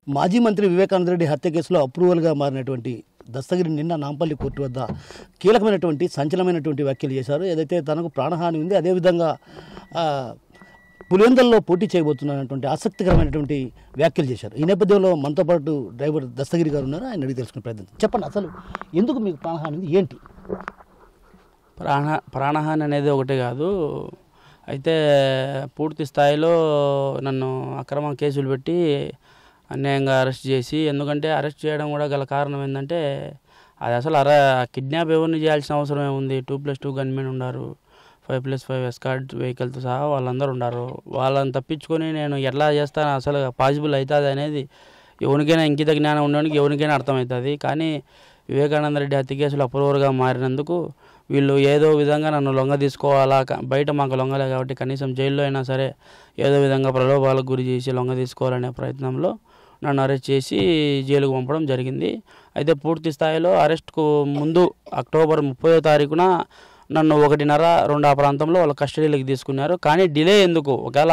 మాజీ మంత్రి వివేకానంద రెడ్డి హత్య కేసులో అప్రూవల్గా మారినటువంటి దస్తగిరి నిన్న నాంపల్లి కోర్టు వద్ద కీలకమైనటువంటి సంచలనమైనటువంటి వ్యాఖ్యలు చేశారు. ఏదైతే తనకు ప్రాణహాని ఉంది, అదేవిధంగా పులివెందులలో పోటీ చేయబోతున్నటువంటి ఆసక్తికరమైనటువంటి వ్యాఖ్యలు చేశారు. ఈ నేపథ్యంలో మనతో పాటు డ్రైవర్ దస్తగిరి గారు ఉన్నారు. ఆయన అడిగి తెలుసుకునే ప్రయత్నం. చెప్పండి, అసలు ఎందుకు మీకు ప్రాణహాని ఉంది, ఏంటి? ప్రాణహాని అనేది ఒకటే కాదు, అయితే పూర్తి స్థాయిలో నన్ను అక్రమ కేసులు పెట్టి అన్యాయంగా అరెస్ట్ చేసి, ఎందుకంటే అరెస్ట్ చేయడం కూడా గల కారణం ఏంటంటే అది అసలు కిడ్నాప్ ఎవరిని చేయాల్సిన అవసరం ఏముంది. 2+2 గన్మెన్ ఉన్నారు, 5+5 ఎస్కార్ట్ వెహికల్తో సహా వాళ్ళందరూ ఉన్నారు. వాళ్ళని తప్పించుకొని నేను ఎట్లా చేస్తాను, అసలు పాసిబుల్ అవుతుంది అనేది ఎవరికైనా ఇంకిత జ్ఞానం ఉండడానికి ఎవరికైనా అర్థమవుతుంది. కానీ వివేకానంద రెడ్డి హత్య కేసులు అప్రూవర్గా మారినందుకు వీళ్ళు ఏదో విధంగా నన్ను లొంగ తీసుకోవాలా, బయట మాకు లొంగలే కాబట్టి కనీసం జైల్లో అయినా సరే ఏదో విధంగా ప్రలోభాలకు గురి చేసి లొంగ తీసుకోవాలనే ప్రయత్నంలో నన్ను అరెస్ట్ చేసి జైలుకు పంపడం జరిగింది. అయితే పూర్తి స్థాయిలో అరెస్ట్కు ముందు అక్టోబర్ 30వ తారీఖున నన్ను 1:30-2 ఆ ప్రాంతంలో వాళ్ళ కస్టడీలోకి తీసుకున్నారు. కానీ డిలే ఎందుకు, ఒకవేళ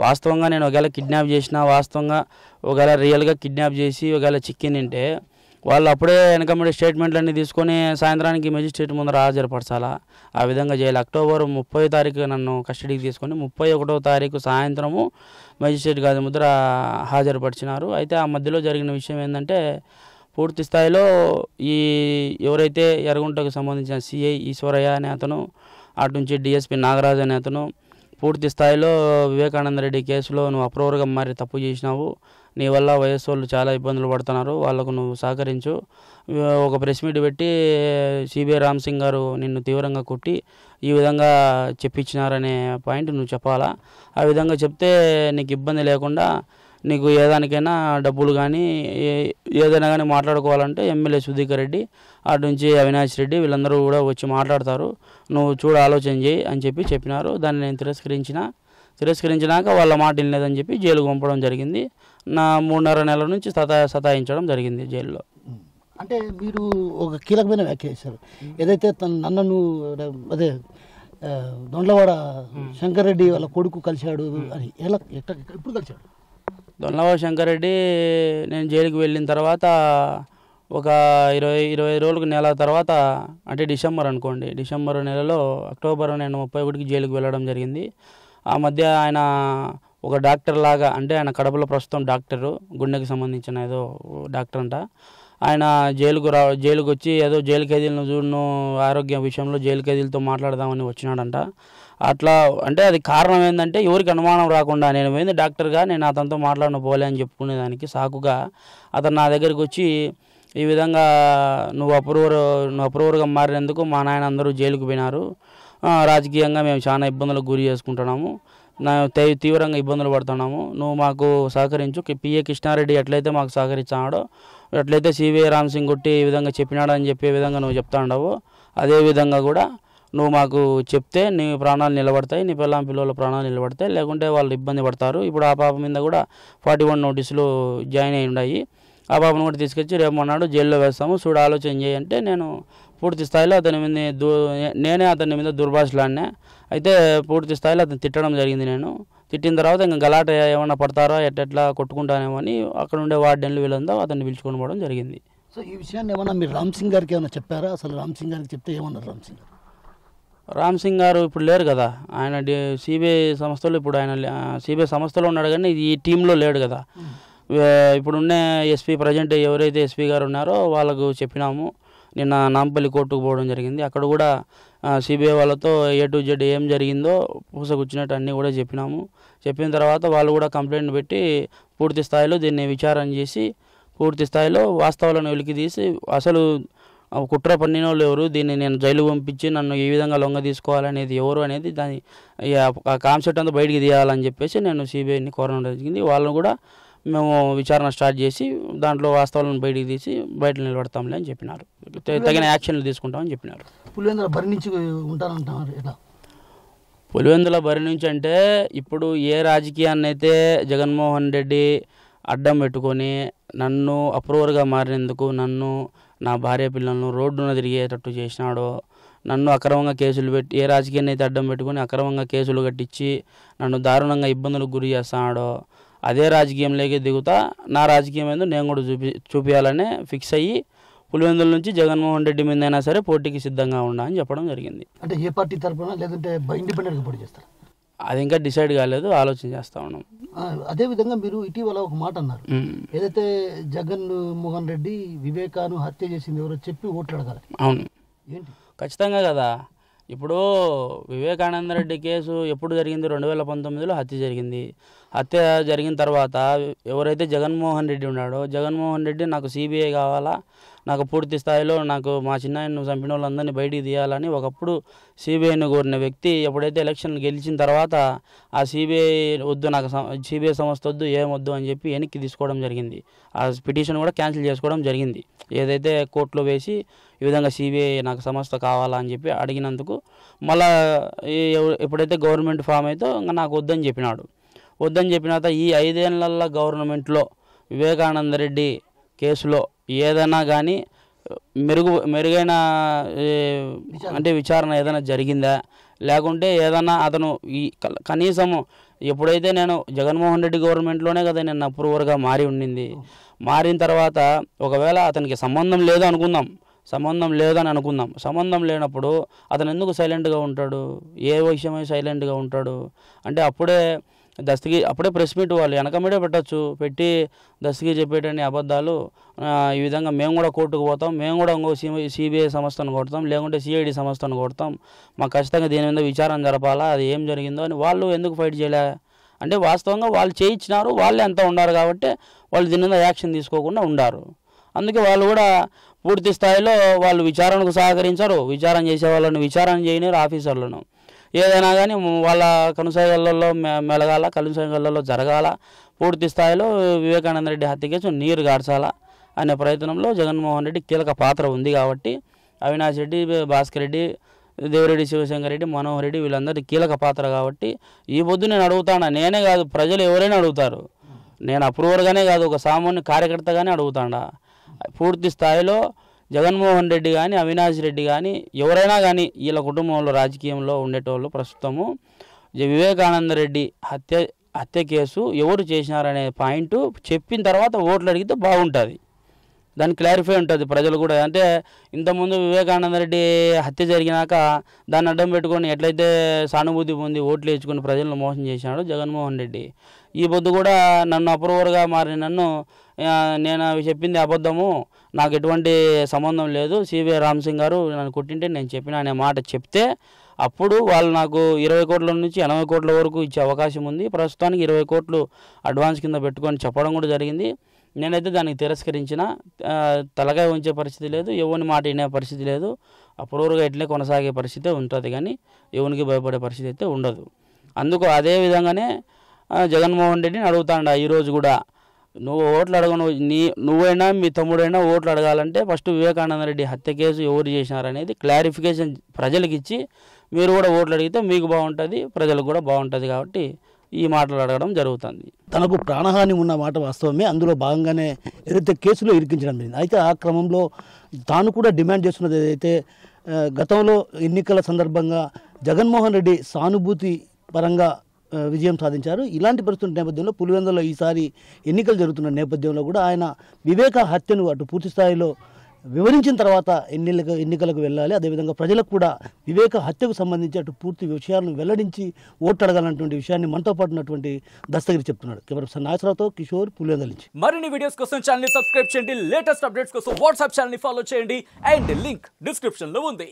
వాస్తవంగా నేను కిడ్నాప్ చేసినా, వాస్తవంగా రియల్గా కిడ్నాప్ చేసి చిక్కిందంటే వాళ్ళు అప్పుడే వెనకమ్మడి స్టేట్మెంట్లన్నీ తీసుకొని సాయంత్రానికి మెజిస్ట్రేట్ ముందర హాజరుపరచాలా. ఆ విధంగా చేయాలి. అక్టోబర్ 30వ తారీఖు నన్ను కస్టడీకి తీసుకొని 31వ తారీఖు సాయంత్రము మెజిస్ట్రేట్ గారి ముద్ర హాజరుపరిచినారు. అయితే ఆ మధ్యలో జరిగిన విషయం ఏంటంటే పూర్తి స్థాయిలో ఎవరైతే ఎర్రగుంటకు సంబంధించిన సిఐ ఈశ్వరయ్య అనే అతను, అటు నుంచి డిఎస్పీ నాగరాజు అనే అతను పూర్తి స్థాయిలో వివేకానంద రెడ్డి కేసులో నువ్వు అప్రూవర్గా మారి తప్పు చేసినావు, నీ వల్ల వయస్సు వాళ్ళు చాలా ఇబ్బందులు పడుతున్నారు, వాళ్ళకు నువ్వు సహకరించు, ఒక ప్రెస్ మీట్ పెట్టి సిబిఐ రామ్ సింగ్ గారు నిన్ను తీవ్రంగా కొట్టి ఈ విధంగా చెప్పించినారనే పాయింట్ నువ్వు చెప్పాలా. ఆ విధంగా చెప్తే నీకు ఇబ్బంది లేకుండా నీకు ఏదానికైనా డబ్బులు కానీ ఏదైనా కానీ మాట్లాడుకోవాలంటే ఎమ్మెల్యే సుధీకర్ రెడ్డి, అటు నుంచి అవినాష్ రెడ్డి వీళ్ళందరూ కూడా వచ్చి మాట్లాడతారు, నువ్వు ఆలోచన చేయి అని చెప్పినారు. దాన్ని నేను తిరస్కరించినాక వాళ్ళ మాట వినలేదని చెప్పి జైలుకు పంపడం జరిగింది. నా 3.5 నెలల నుంచి సతాయించడం జరిగింది జైల్లో. అంటే మీరు ఒక కీలకమైన వ్యాఖ్య చేశారు, ఏదైతే నన్ను అదే దొండ్లవాడ శంకర్ రెడ్డి వాళ్ళ కొడుకు కలిశాడు అని. ఎప్పుడు కలిశాడు? దొండ్లవాడ శంకర్ రెడ్డి నేను జైలుకి వెళ్ళిన తర్వాత ఒక 20 రోజులకు నెల తర్వాత, అంటే డిసెంబర్ నెలలో అక్టోబర్ నేను 31కి జైలుకి వెళ్ళడం జరిగింది. ఆ మధ్య ఆయన ఒక డాక్టర్ లాగా, అంటే ఆయన కడపలో ప్రస్తుతం డాక్టరు, గుండెకి సంబంధించిన ఏదో డాక్టర్ అంట. ఆయన జైలుకు వచ్చి ఏదో జైలు ఖైదీలను చూడను ఆరోగ్య విషయంలో జైలు ఖైదీలతో మాట్లాడదామని వచ్చినాడంట. అట్లా అంటే అది కారణం ఏంటంటే ఎవరికి అనుమానం రాకుండా నేను పోయింది డాక్టర్గా, నేను అతనితో మాట్లాడిన పోలే అని చెప్పుకునేదానికి సాకుగా అతను నా దగ్గరికి వచ్చి ఈ విధంగా నువ్వు అప్రూవర్గా మారినందుకు మా నాయన అందరూ జైలుకు పోయినారు, రాజకీయంగా మేము చాలా ఇబ్బందులకు గురి చేసుకుంటున్నాము, తీవ్రంగా ఇబ్బందులు పడుతున్నాము, నువ్వు మాకు సహకరించు, పిఏ కృష్ణారెడ్డి ఎట్లయితే మాకు సహకరించాడో, ఎట్లయితే సిబిఐ రామ్ సింగ్ కొట్టి ఈ విధంగా చెప్పినాడని చెప్పే విధంగా నువ్వు చెప్తా ఉండవు, అదే విధంగా కూడా నువ్వు మాకు చెప్తే నీ ప్రాణాలు నిలబడతాయి, నీ పిల్లల ప్రాణాలు నిలబడతాయి, లేకుంటే వాళ్ళు ఇబ్బంది పడతారు. ఇప్పుడు ఆ పాప మీద కూడా 41 నోటీసులు జాయిన్ అయి ఉన్నాయి. ఆ పాపను కూడా తీసుకొచ్చి రేపు మొన్నాడు జైల్లో వేస్తాము, ఆలోచన చేయంటే నేను పూర్తి స్థాయిలో నేనే అతని మీద దుర్భాషలాడినా. అయితే పూర్తి స్థాయిలో అతను తిట్టడం జరిగింది. నేను తిట్టిన తర్వాత ఇంకా గలాట ఏమన్నా పడతారో ఎట్లా కొట్టుకుంటానేమో అని అక్కడ ఉండే వార్డెన్లు వీళ్ళంతా అతన్ని పిలుచుకొని పోవడం జరిగింది. సో ఈ విషయాన్ని ఏమన్నా మీరు రామ్ సింగ్ గారికి ఏమైనా చెప్పారా? అసలు రామ్ సింగ్ గారికి చెప్తే ఏమన్నారు రామ్ సింగ్ గారు ఇప్పుడు లేరు కదా, ఆయన సిబిఐ సంస్థలో, ఇప్పుడు ఆయన సిబిఐ సంస్థలో ఉన్నాడు కానీ ఈ టీంలో లేడు కదా. ఇప్పుడున్న ఎస్పీ ప్రజెంట్ ఎవరైతే ఎస్పీ గారు ఉన్నారో వాళ్ళకు చెప్పినాము. నిన్న నాంపల్లి కోర్టుకు పోవడం జరిగింది. అక్కడ కూడా సిబిఐ వాళ్ళతో A to Z ఏం జరిగిందో పూసగుచ్చినట్టు అన్నీ కూడా చెప్పిన తర్వాత వాళ్ళు కూడా కంప్లైంట్ పెట్టి పూర్తి స్థాయిలో దీన్ని విచారణ చేసి పూర్తి స్థాయిలో వాస్తవాలను వెలికి తీసి అసలు కుట్ర పన్నిన వాళ్ళు ఎవరు, దీన్ని నేను జైలు పంపించి నన్ను ఈ విధంగా లొంగ తీసుకోవాలనేది ఎవరు అనేది దాని కాన్సెప్ట్ అంతా బయటికి తీయాలని చెప్పేసి నేను సిబిఐని కోరడం జరిగింది. వాళ్ళని కూడా మేము విచారణ స్టార్ట్ చేసి దాంట్లో వాస్తవాలను బయటికి తీసి బయట నిలబడతాంలే అని చెప్పినారు, తగిన యాక్షన్లు తీసుకుంటామని చెప్పినారు. పులివెందుల బరి నుంచి ఉంటారంటున్నారు. ఎలా పులివెందుల బరి నుంచి అంటే ఇప్పుడు ఏ రాజకీయాన్ని అయితే జగన్మోహన్ రెడ్డి అడ్డం పెట్టుకొని నన్ను అప్రూవర్గా మారినందుకు నన్ను నా భార్య పిల్లలను రోడ్డున తిరిగేటట్టు చేసినాడో, నన్ను అక్రమంగా కేసులు పెట్టి ఏ రాజకీయాన్ని అయితే అడ్డం పెట్టుకొని అక్రమంగా కేసులు కట్టించి నన్ను దారుణంగా ఇబ్బందులకు గురి చేస్తున్నాడో అదే రాజకీయంలోకి దిగుతా, నా రాజకీయం ఏందో నేను కూడా చూపించాలనే ఫిక్స్ అయ్యి పులివెందుల నుంచి జగన్మోహన్ రెడ్డి మీద అయినా సరే పోటీకి సిద్ధంగా ఉన్నా అని చెప్పడం జరిగింది. అంటే ఏ పార్టీ తరఫున లేదంటే ఇండిపెండెంట్గా పోటీ చేస్తారు? అది ఇంకా డిసైడ్ కాలేదు, ఆలోచన చేస్తా ఉన్నాం. అదేవిధంగా మీరు ఇటీవల ఒక మాట అన్నారు, ఏదైతే జగన్ మోహన్ రెడ్డి వివేకాను హత్య చేసింది ఎవరో చెప్పి ఓట్లు అడగాలి. అవును, ఏంటి? ఖచ్చితంగా కదా. ఇప్పుడు వివేకానంద రెడ్డి కేసు ఎప్పుడు జరిగింది? 2019లో హత్య జరిగింది. హత్య జరిగిన తర్వాత ఎవరైతే జగన్మోహన్ రెడ్డి ఉన్నాడో, జగన్మోహన్ రెడ్డి నాకు సిబిఐ కావాలా, నాకు పూర్తి స్థాయిలో నాకు మా చిన్నాయన్ను చంపిన వాళ్ళందరినీ బయటికి తీయాలని ఒకప్పుడు సిబిఐని కోరిన వ్యక్తి ఎప్పుడైతే ఎలక్షన్ గెలిచిన తర్వాత ఆ సిబిఐ వద్దు, నాకు సిబిఐ సంస్థ వద్దు, ఏమొద్దు అని చెప్పి వెనక్కి తీసుకోవడం జరిగింది. ఆ పిటిషన్ కూడా క్యాన్సిల్ చేసుకోవడం జరిగింది. ఏదైతే కోర్టులో వేసి ఈ విధంగా సిబిఐ నాకు సంస్థ కావాలా అని చెప్పి అడిగినందుకు మళ్ళా ఎప్పుడైతే గవర్నమెంట్ ఫామ్ అయితే ఇంకా నాకు వద్దని చెప్పినాడు. వద్దని చెప్పిన తర్వాత ఈ 5 ఏళ్ల గవర్నమెంట్లో వివేకానంద రెడ్డి కేసులో ఏదైనా కానీ మెరుగైన అంటే విచారణ ఏదైనా జరిగిందా, లేకుంటే ఏదైనా అతను ఈ కనీసము ఎప్పుడైతే నేను జగన్మోహన్ రెడ్డి గవర్నమెంట్లోనే కదా నేను అప్రూవర్గా ఉండింది, మారిన తర్వాత ఒకవేళ అతనికి సంబంధం లేదు అనుకుందాం, సంబంధం లేదని అనుకుందాం, సంబంధం లేనప్పుడు అతను ఎందుకు సైలెంట్గా ఉంటాడు? ఏ విషయమై సైలెంట్గా ఉంటాడు అంటే అప్పుడే ప్రెస్ మీట్ వాళ్ళు వెనక మీడే పెట్టచ్చు, పెట్టి దస్తగిరి చెప్పేటన్ని అబద్ధాలు, ఈ విధంగా మేము కూడా కోర్టుకు పోతాం, మేము కూడా ఇంకో సిబిఐ సంస్థను కొడతాం, లేకుంటే సిఐడి సంస్థను కొడతాం, మాకు ఖచ్చితంగా దీని మీద విచారణ జరపాలా, అది ఏం జరిగిందో అని వాళ్ళు ఎందుకు ఫైట్ చేయలే అంటే వాస్తవంగా వాళ్ళు చేయించినారు, వాళ్ళే అంతా ఉన్నారు కాబట్టి వాళ్ళు దీని మీద యాక్షన్ తీసుకోకుండా ఉండారు. అందుకే వాళ్ళు కూడా పూర్తి స్థాయిలో వాళ్ళు విచారణకు సహకరించారు. విచారణ చేసే వాళ్ళని విచారణ చేయనిరు, ఆఫీసర్లను ఏదైనా కానీ వాళ్ళ కనుసైగలలో మెలగాల, కనుసైగలలో జరగాల, పూర్తి స్థాయిలో వివేకానంద రెడ్డి హత్య కేసు నీరు గార్చాలా అనే ప్రయత్నంలో జగన్మోహన్ రెడ్డి కీలక పాత్ర ఉంది కాబట్టి అవినాష్ రెడ్డి, భాస్కర్ రెడ్డి, దేవిరెడ్డి, శివశంకర్ రెడ్డి, మనోహర్ రెడ్డి వీళ్ళందరికీ కీలక పాత్ర కాబట్టి ఈ పొద్దు నేను అడుగుతాను, నేనే కాదు ప్రజలు ఎవరైనా అడుగుతారు, నేను అప్రూవర్గానే కాదు ఒక సామాన్య కార్యకర్తగానే అడుగుతాడా, పూర్తి స్థాయిలో జగన్మోహన్ రెడ్డి కానీ అవినాష్ రెడ్డి కానీ ఎవరైనా కానీ వీళ్ళ కుటుంబంలో రాజకీయంలో ఉండేటోళ్ళు ప్రస్తుతము వివేకానంద రెడ్డి హత్య కేసు ఎవరు చేసినారనే పాయింట్ చెప్పిన తర్వాత ఓట్లు అడిగితే బాగుంటుంది, దాన్ని క్లారిఫై ఉంటుంది ప్రజలు కూడా. అంటే ఇంతకుముందు వివేకానంద రెడ్డి హత్య జరిగినాక దాన్ని అడ్డం పెట్టుకొని ఎట్లయితే సానుభూతి పొంది ఓట్లు వేసుకుని ప్రజలను మోసం చేసినాడు జగన్మోహన్ రెడ్డి, ఈ పొద్దు కూడా నన్ను అప్రూవర్గా మారి నన్ను నేను చెప్పింది అబద్ధము, నాకు ఎటువంటి సంబంధం లేదు, సిబిఐ రామసింగ్ గారు నన్ను కొట్టింటే నేను చెప్పిన అనే మాట చెప్తే అప్పుడు వాళ్ళు నాకు 20 కోట్ల నుంచి 80 కోట్ల వరకు ఇచ్చే అవకాశం ఉంది. ప్రస్తుతానికి 20 కోట్లు అడ్వాన్స్ కింద పెట్టుకొని చెప్పడం కూడా జరిగింది. నేనైతే దానికి తిరస్కరించిన, తలకాయ ఉంచే పరిస్థితి లేదు, ఎవరిని మాట వినే పరిస్థితి లేదు, అప్రూవర్గా ఇట్లే కొనసాగే పరిస్థితి ఉంటుంది కానీ ఎవరికి భయపడే పరిస్థితి అయితే ఉండదు. అందుకు అదే విధంగానే జగన్మోహన్ రెడ్డిని అడుగుతాండా ఈరోజు కూడా, నువ్వు ఓట్లు అడగను, నువ్వైనా మీ తమ్ముడైనా ఓట్లు అడగాలంటే ఫస్ట్ వివేకానంద రెడ్డి హత్య కేసు ఎవరు చేసినారనేది క్లారిఫికేషన్ ప్రజలకు ఇచ్చి మీరు కూడా ఓట్లు అడిగితే మీకు బాగుంటుంది, ప్రజలకు కూడా బాగుంటుంది కాబట్టి ఈ మాటలు అడగడం జరుగుతుంది. తనకు ప్రాణహాని ఉన్న మాట వాస్తవమే, అందులో భాగంగానే ఏదైతే కేసులో ఇరికించడం జరిగింది. అయితే ఆ క్రమంలో తాను కూడా డిమాండ్ చేస్తున్నది ఏదైతే గతంలో ఎన్నికల సందర్భంగా జగన్మోహన్ రెడ్డి సానుభూతి పరంగా విజయం సాధించారు. ఇలాంటి పరిస్థితుల నేపథ్యంలో పులివెందులో ఈసారి ఎన్నికలు జరుగుతున్న నేపథ్యంలో కూడా ఆయన వివేక హత్యను అటు పూర్తి స్థాయిలో వివరించిన తర్వాత ఎన్నికలకు వెళ్ళాలి, అదేవిధంగా ప్రజలకు కూడా వివేక హత్యకు సంబంధించి అటు పూర్తి విషయాలను వెల్లడించి ఓట్లు అడగాలన్నటువంటి విషయాన్ని మనతో పాటు ఉన్నటువంటి దస్తగిరి చెప్తున్నాడు. కెమెరా నాగేశ్వరరావుతో కిషోర్, పులివెందుల నుంచి. మరిన్ని వీడియోస్ కోసం ఛానల్ ని సబ్స్క్రైబ్ చేయండి, లేటెస్ట్ అప్డేట్స్ కోసం వాట్సాప్ ఛానల్ ని ఫాలో చేయండి అండ్ లింక్ డిస్క్రిప్షన్ లో ఉంది.